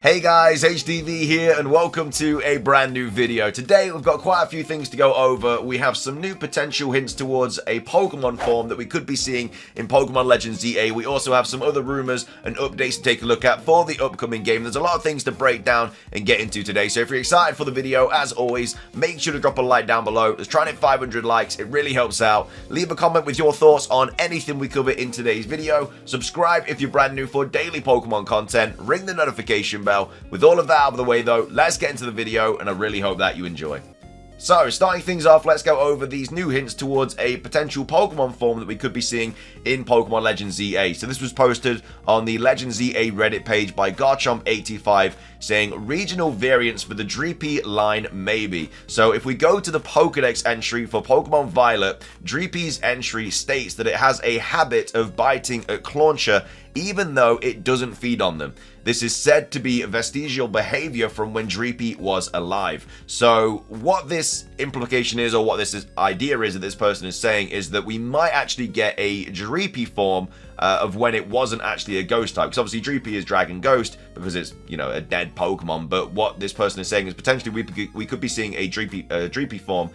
Hey guys, HDvee here and welcome to a brand new video. Today we've got quite a few things to go over. We have some new potential hints towards a Pokemon form that we could be seeing in Pokemon Legends ZA. We also have some other rumors and updates to take a look at for the upcoming game. There's a lot of things to break down and get into today. So if you're excited for the video, as always, make sure to drop a like down below. Let's try and hit 500 likes. It really helps out. Leave a comment with your thoughts on anything we cover in today's video. Subscribe if you're brand new for daily Pokemon content. Ring the notification bell. With all of that out of the way though, let's get into the video and I really hope that you enjoy. So, starting things off, let's go over these new hints towards a potential Pokemon form that we could be seeing in Pokemon Legends ZA. So this was posted on the Legends ZA Reddit page by Garchomp85 saying regional variants for the Dreepy line maybe. So if we go to the Pokedex entry for Pokemon Violet, Dreepy's entry states that it has a habit of biting at Clauncher even though it doesn't feed on them. This is said to be vestigial behavior from when Dreepy was alive. So what this implication is, or what this idea is that this person is saying, is that we might actually get a Dreepy form of when it wasn't actually a ghost type. Because obviously Dreepy is Dragon Ghost because it's, you know, a dead Pokemon. But what this person is saying is potentially we could be seeing a Dreepy form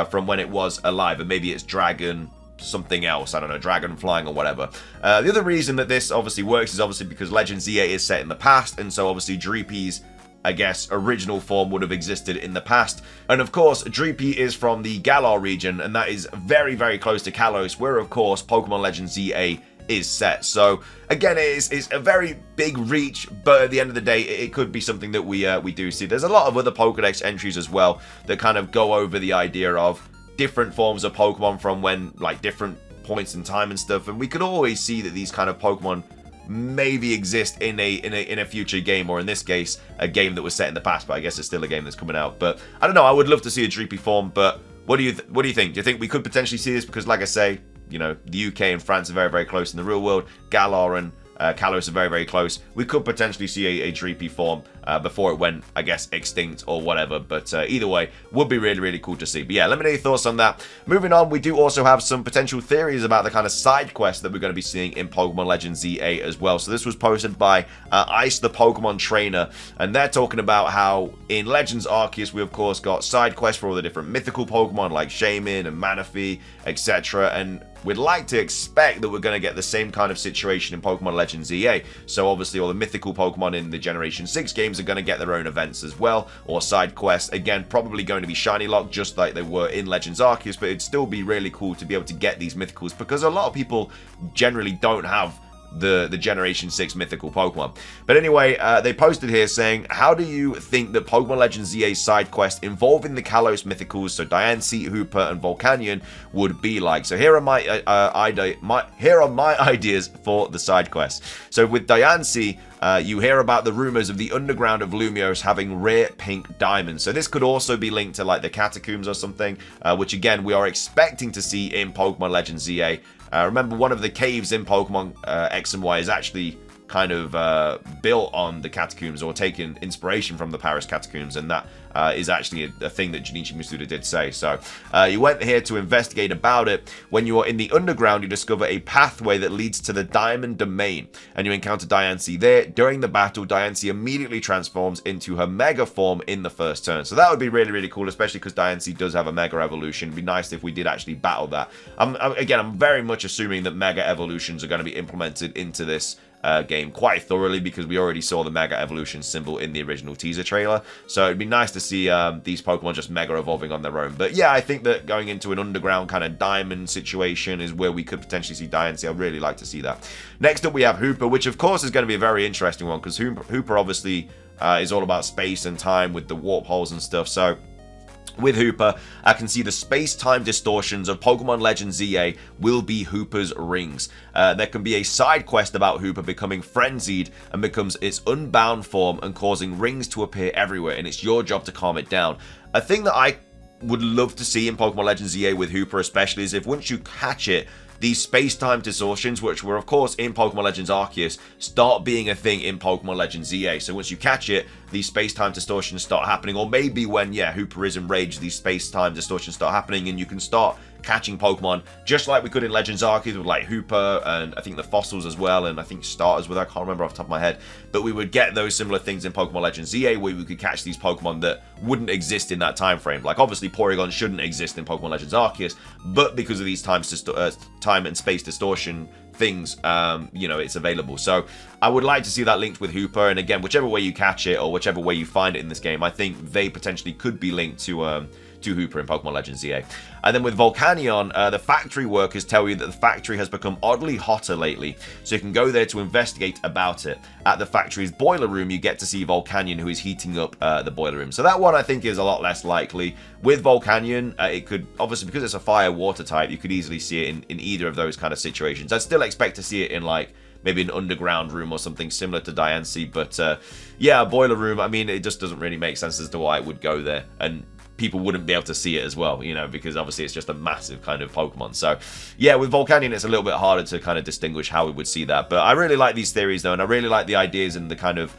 from when it was alive, and maybe it's Dragon something else, I don't know, dragon flying or whatever. The other reason that this obviously works is obviously because Legends ZA is set in the past, and so obviously Dreepy's, I guess, original form would have existed in the past. And of course, Dreepy is from the Galar region, and that is very, very close to Kalos, where of course Pokemon Legends ZA is set. So again, it's a very big reach, but at the end of the day, it could be something that we do see. There's a lot of other Pokedex entries as well that kind of go over the idea of different forms of Pokemon from when, like, different points in time and stuff, and we could always see that these kind of Pokemon maybe exist in a future game, or in this case a game that was set in the past, but I guess it's still a game that's coming out. But I don't know, I would love to see a Dreepy form, but what do you think? Do you think we could potentially see this? Because like I say, you know, the UK and France are very, very close in the real world. Galar and Kalos are very, very close. We could potentially see a Dreepy form before it went, I guess, extinct or whatever. But either way, would be really, really cool to see. But yeah, let me know your thoughts on that. Moving on, we do also have some potential theories about the kind of side quests that we're going to be seeing in Pokemon Legends ZA as well. So this was posted by Ice the Pokemon Trainer, and they're talking about how in Legends Arceus we of course got side quests for all the different mythical Pokemon like Shaman and Manaphy, etc. And we'd like to expect that we're going to get the same kind of situation in Pokemon Legends ZA. So obviously all the mythical Pokemon in the Generation 6 games are going to get their own events as well, or side quests. Again, probably going to be shiny locked just like they were in Legends Arceus, but it'd still be really cool to be able to get these mythicals because a lot of people generally don't have the Generation 6 mythical Pokemon. But anyway, they posted here saying, how do you think that Pokemon Legends ZA's side quest involving the Kalos mythicals, so Diancie, Hooper, and Volcanion, would be like? So here are my ideas for the side quests. So with Diancie, you hear about the rumors of the underground of Lumiose having rare pink diamonds. So this could also be linked to like the catacombs or something, which again we are expecting to see in Pokemon Legends ZA. Remember, one of the caves in Pokemon X and Y is actually kind of built on the catacombs, or taken inspiration from the Paris catacombs, and that is actually a thing that Junichi Masuda did say. So you went here to investigate about it. When you are in the underground, you discover a pathway that leads to the Diamond Domain, and you encounter Diancie there. During the battle, Diancie immediately transforms into her Mega form in the first turn. So that would be really, really cool, especially because Diancie does have a Mega Evolution. It'd be nice if we did actually battle that. Again, I'm very much assuming that Mega Evolutions are going to be implemented into this game quite thoroughly, because we already saw the Mega Evolution symbol in the original teaser trailer. So it'd be nice to see these Pokemon just Mega evolving on their own. But yeah, I think that going into an underground kind of diamond situation is where we could potentially see Diancie. I'd really like to see that. Next up, we have Hooper, which of course is going to be a very interesting one, because Hooper obviously is all about space and time with the warp holes and stuff. So with Hooper, I can see the space-time distortions of Pokemon Legends ZA will be Hooper's rings. There can be a side quest about Hooper becoming frenzied and becomes its unbound form and causing rings to appear everywhere, and it's your job to calm it down. A thing that I would love to see in Pokemon Legends ZA with Hooper especially is if once you catch it, these space-time distortions, which were of course in Pokemon Legends Arceus, start being a thing in Pokemon Legends ZA. So once you catch it, these space-time distortions start happening, or maybe when, yeah, Hooper is enraged, these space-time distortions start happening, and you can start catching Pokemon, just like we could in Legends Arceus with like Hooper and I think the fossils as well, and I think starters with, I can't remember off the top of my head, but we would get those similar things in Pokemon Legends ZA where we could catch these Pokemon that wouldn't exist in that time frame. Like obviously Porygon shouldn't exist in Pokemon Legends Arceus, but because of these time and space distortion things, you know, it's available. So I would like to see that linked with Hooper, and again, whichever way you catch it or whichever way you find it in this game, I think they potentially could be linked to Hooper in Pokemon Legends ZA. And then with Volcanion, the factory workers tell you that the factory has become oddly hotter lately, so you can go there to investigate about it. At the factory's boiler room, you get to see Volcanion, who is heating up the boiler room. So that one I think is a lot less likely. With Volcanion, it could, obviously because it's a fire-water type, you could easily see it in either of those kind of situations. I'd still expect to see it in like maybe an underground room or something similar to Diancie, but yeah, a boiler room, I mean, it just doesn't really make sense as to why it would go there, and people wouldn't be able to see it as well, you know, because obviously it's just a massive kind of Pokemon. So yeah, with Volcanion, it's a little bit harder to kind of distinguish how we would see that. But I really like these theories though, and I really like the ideas and the kind of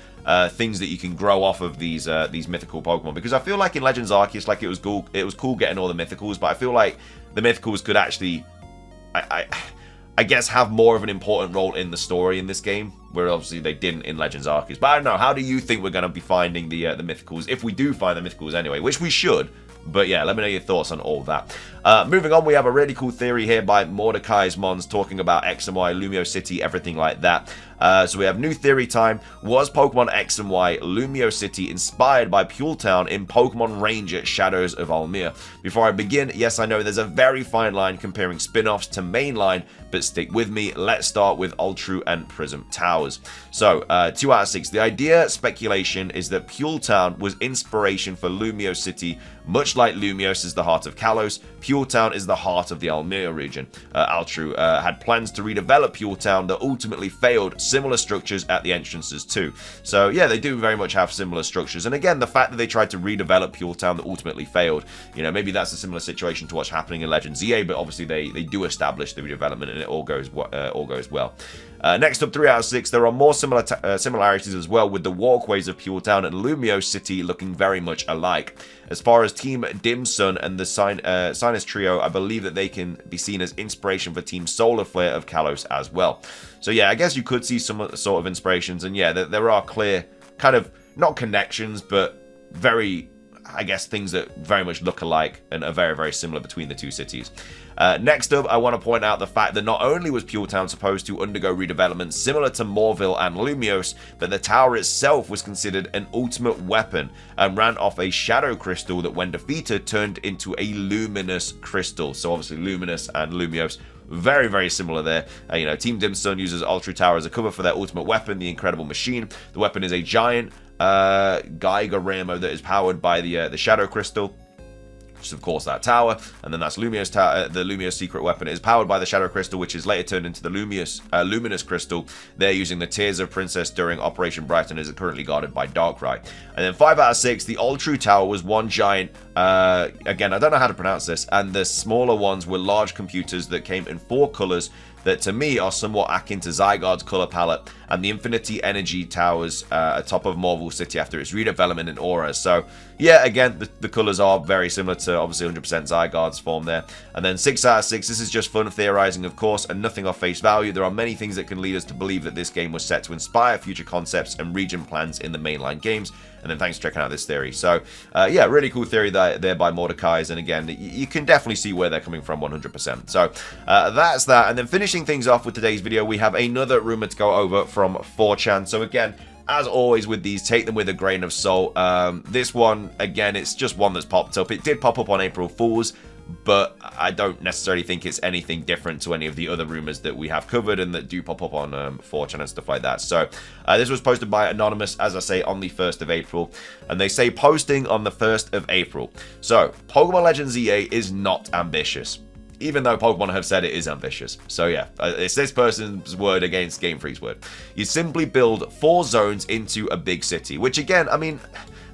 things that you can grow off of these mythical Pokemon, because I feel like in Legends Arceus, like it was cool getting all the mythicals, but I feel like the mythicals could actually, I guess, have more of an important role in the story in this game, where obviously they didn't in Legends Arceus. But I don't know, how do you think we're going to be finding the mythicals, if we do find the mythicals anyway, which we should? But yeah, let me know your thoughts on all that. Moving on, we have a really cool theory here by Mordecai's Mons talking about X and Y, Lumiose City, everything like that. So we have new theory time. Was Pokemon X and Y Lumiose City inspired by Town in Pokemon Ranger Shadows of Almir? Before I begin, yes, I know there's a very fine line comparing spin-offs to mainline, but stick with me. Let's start with Ultra and Prism Towers. So, 2 out of 6. The idea, speculation, is that Town was inspiration for Lumiose City, much like Lumiose is the heart of Kalos. Town is the heart of the Almir region. Ultra had plans to redevelop Town that ultimately failed. Similar structures at the entrances too. So yeah, they do very much have similar structures. And again, the fact that they tried to redevelop Town that ultimately failed, you know, maybe that's a similar situation to what's happening in Legends ZA, but obviously they do establish the redevelopment and it all goes well. Next up, 3 out of 6. There are more similarities as well, with the walkways of Town and Lumiose City looking very much alike. As far as Team Dimsun and the Sinus Trio, I believe that they can be seen as inspiration for Team Solar Flare of Kalos as well. So yeah, I guess you could see some sort of inspirations, and yeah, there are clear kind of, not connections, but very, I guess, things that very much look alike and are very, very similar between the two cities. Next up, I want to point out the fact that not only was Town supposed to undergo redevelopment similar to Morville and Lumiose, but the tower itself was considered an ultimate weapon and ran off a shadow crystal that, when defeated, turned into a luminous crystal. So obviously Luminous and Lumiose, very, very similar there. You know, Team Dimsun uses Ultra Tower as a cover for their ultimate weapon, the Incredible Machine. The weapon is a giant Geiger Ramo that is powered by the Shadow Crystal, which is of course that tower, and then that's Lumiose Tower. The Lumiose secret weapon is powered by the Shadow Crystal, which is later turned into the Luminous Crystal. They're using the Tears of Princess during Operation Brighton, is currently guarded by Darkrai. And then 5 out of 6, the Ultra Tower was one giant, again, I don't know how to pronounce this, and the smaller ones were large computers that came in 4 colors that to me are somewhat akin to Zygarde's color palette, and the Infinity Energy Towers atop of Morville City after its redevelopment in Aura. So yeah, again, the colors are very similar to obviously 100% Zygarde's form there. And then 6 out of 6, this is just fun theorizing, of course, and nothing off face value. There are many things that can lead us to believe that this game was set to inspire future concepts and region plans in the mainline games. And then thanks for checking out this theory. So yeah, really cool theory there by Mordecai's, and again, you can definitely see where they're coming from 100%. So that's that. And then finishing things off with today's video, we have another rumor to go over from Forchan. So again, as always with these, take them with a grain of salt. This one, again, it's just one that's popped up. It did pop up on April Fool's, but I don't necessarily think it's anything different to any of the other rumors that we have covered and that do pop up on 4chan and stuff like that. So this was posted by Anonymous, as I say, on the 1st of April, and they say posting on the 1st of April. So Pokemon Legends ZA is not ambitious, even though Pokemon have said it is ambitious. So yeah, it's this person's word against Game Freak's word. You simply build 4 zones into a big city, which again, I mean,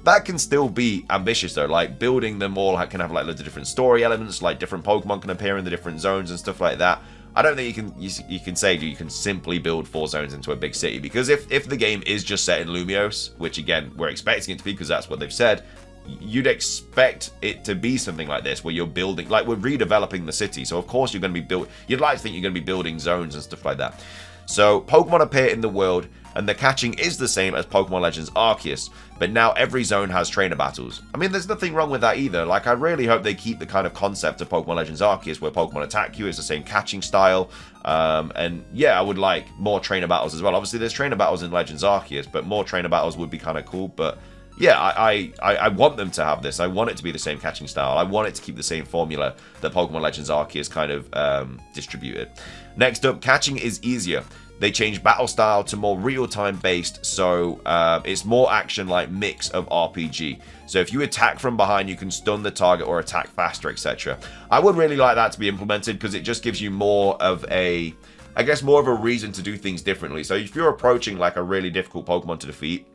that can still be ambitious though. Like, building them all can have like loads of different story elements, like different Pokemon can appear in the different zones and stuff like that. I don't think you can say you can simply build 4 zones into a big city, because if the game is just set in Lumiose, which again we're expecting it to be because that's what they've said, you'd expect it to be something like this, where you're building, like we're redeveloping the city, so of course you're going to be you'd like to think you're going to be building zones and stuff like that. So Pokemon appear in the world, and the catching is the same as Pokemon Legends Arceus, but now every zone has trainer battles. I mean, there's nothing wrong with that either. Like, I really hope they keep the kind of concept of Pokemon Legends Arceus, where Pokemon attack you, it's the same catching style, and yeah, I would like more trainer battles as well. Obviously, there's trainer battles in Legends Arceus, but more trainer battles would be kind of cool, but yeah, I want them to have this. I want it to be the same catching style. I want it to keep the same formula that Pokemon Legends Arceus kind of distributed. Next up, catching is easier. They changed battle style to more real-time based, so it's more action-like mix of RPG. So if you attack from behind, you can stun the target or attack faster, etc. I would really like that to be implemented, because it just gives you more of a, I guess, more of a reason to do things differently. So if you're approaching like a really difficult Pokemon to defeat,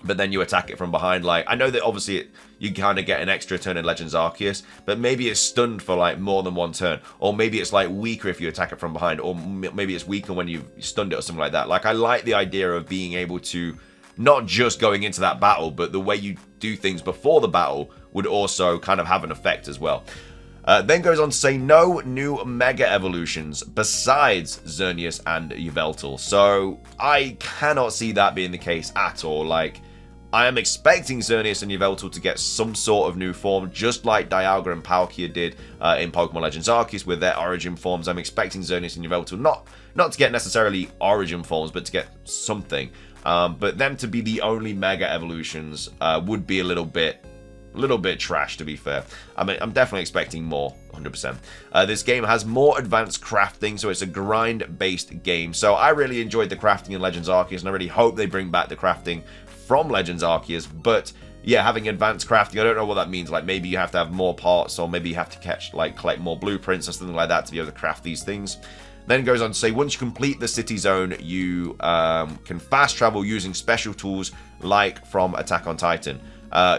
but then you attack it from behind, like, I know that obviously you kind of get an extra turn in Legends Arceus, but maybe it's stunned for like more than one turn, or maybe it's like weaker if you attack it from behind, or maybe it's weaker when you've stunned it or something like that. Like, I like the idea of being able to not just going into that battle, but the way you do things before the battle would also kind of have an effect as well. Then goes on to say no new Mega Evolutions besides Xerneas and Yveltal. So I cannot see that being the case at all. Like, I am expecting Xerneas and Yveltal to get some sort of new form, just like Dialga and Palkia did in Pokemon Legends Arceus with their origin forms. I'm expecting Xerneas and Yveltal not to get necessarily origin forms, but to get something. But them to be the only Mega Evolutions would be a little bit trash, to be fair. I mean, I'm definitely expecting more, 100%. This game has more advanced crafting, so it's a grind-based game. So I really enjoyed the crafting in Legends Arceus, and I really hope they bring back the crafting from Legends Arceus. But yeah, having advanced crafting, I don't know what that means. Like, maybe you have to have more parts, or maybe you have to collect more blueprints or something like that to be able to craft these things. Then it goes on to say, once you complete the city zone, you can fast travel using special tools like from Attack on Titan.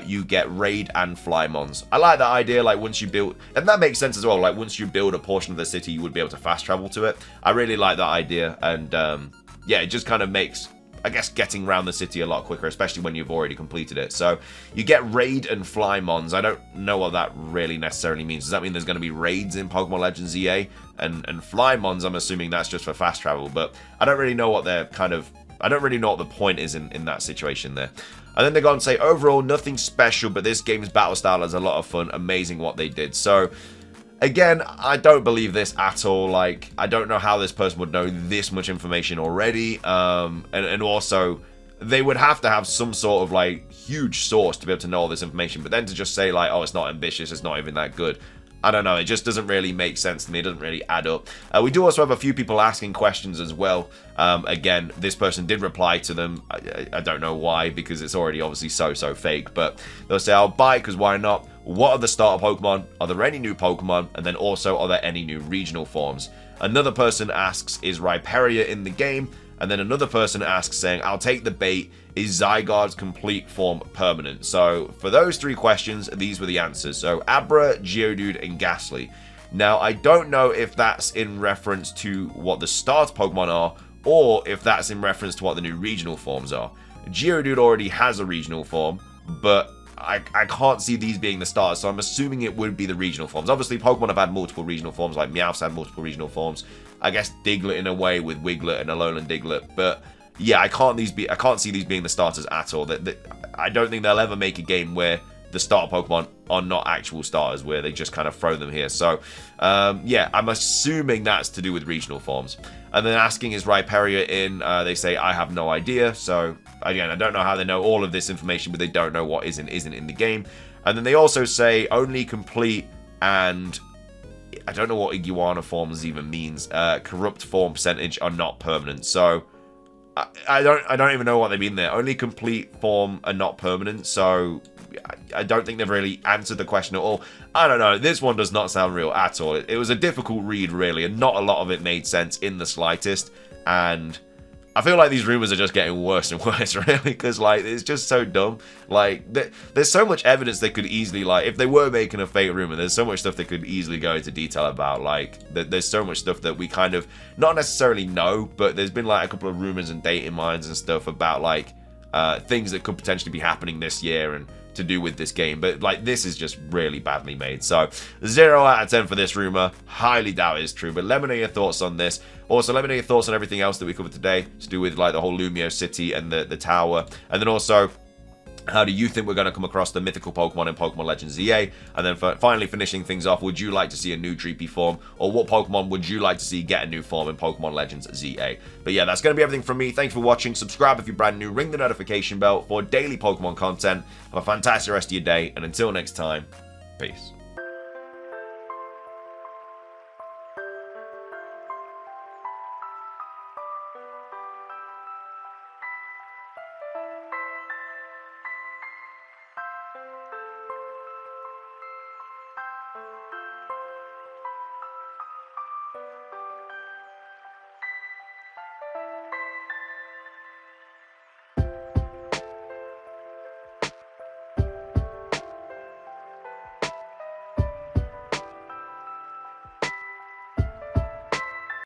You get raid and flymons. I like that idea. Like, once you build, and that makes sense as well, like once you build a portion of the city, you would be able to fast travel to it. I really like that idea, and yeah, it just kind of makes, I guess, getting around the city a lot quicker, especially when you've already completed it. So you get raid and flymons. I don't know what that really necessarily means. Does that mean there's going to be raids in Pokemon Legends EA? And flymons, I'm assuming that's just for fast travel, but I don't really know what they're kind of, I don't really know what the point is in that situation there. And then they go on to say, overall, nothing special, but this game's battle style is a lot of fun. Amazing what they did. So, again, I don't believe this at all. Like, I don't know how this person would know this much information already. And also, they would have to have some sort of, like, huge source to be able to know all this information. But then to just say, like, oh, it's not ambitious, it's not even that good. I don't know, it just doesn't really make sense to me. It doesn't really add up. We do also have a few people asking questions as well. Again, this person did reply to them. I don't know why, because it's already obviously so fake. But they'll say, I'll buy it because why not? What are the starter Pokemon? Are there any new Pokemon? And then also, are there any new regional forms? Another person asks, is Rhyperior in the game? And then another person asks, saying, I'll take the bait. Is Zygarde's complete form permanent? So for those three questions, these were the answers. So Abra, Geodude, and Ghastly. Now, I don't know if that's in reference to what the starter Pokemon are, or if that's in reference to what the new regional forms are. Geodude already has a regional form, but I can't see these being the starters, so I'm assuming it would be the regional forms. Obviously, Pokemon have had multiple regional forms, like Meowth's had multiple regional forms. I guess Diglett in a way with Wiglet and Alolan Diglett, but yeah, I can't see these being the starters at all. I don't think they'll ever make a game where the starter Pokemon are not actual starters, where they just kind of throw them here. So, yeah, I'm assuming that's to do with regional forms. And then asking, is Rhyperior in? They say, I have no idea. So, again, I don't know how they know all of this information, but they don't know what isn't in the game. And then they also say, only complete and I don't know what Iguana forms even means. Corrupt form percentage are not permanent. So I don't even know what they mean there. Only complete form are not permanent. So I don't think they've really answered the question at all. I don't know. This one does not sound real at all. It was a difficult read, really, and not a lot of it made sense in the slightest. And I feel like these rumors are just getting worse and worse, really, because, like, it's just so dumb. Like, there's so much evidence they could easily, like, if they were making a fake rumor, there's so much stuff they could easily go into detail about. Like, there's so much stuff that we kind of, not necessarily know, but there's been, like, a couple of rumors and dating minds and stuff about, like, things that could potentially be happening this year, and to do with this game, but like this is just really badly made. So 0 out of 10 for this rumor. Highly doubt it's true, but let me know your thoughts on this. Also, let me know your thoughts on everything else that we covered today to do with like the whole Lumiose City and the tower, and then also, how do you think we're going to come across the mythical Pokemon in Pokemon Legends ZA? And then finally finishing things off, would you like to see a new Dreepy form? Or what Pokemon would you like to see get a new form in Pokemon Legends ZA? But yeah, that's going to be everything from me. Thanks for watching. Subscribe if you're brand new. Ring the notification bell for daily Pokemon content. Have a fantastic rest of your day. And until next time, peace.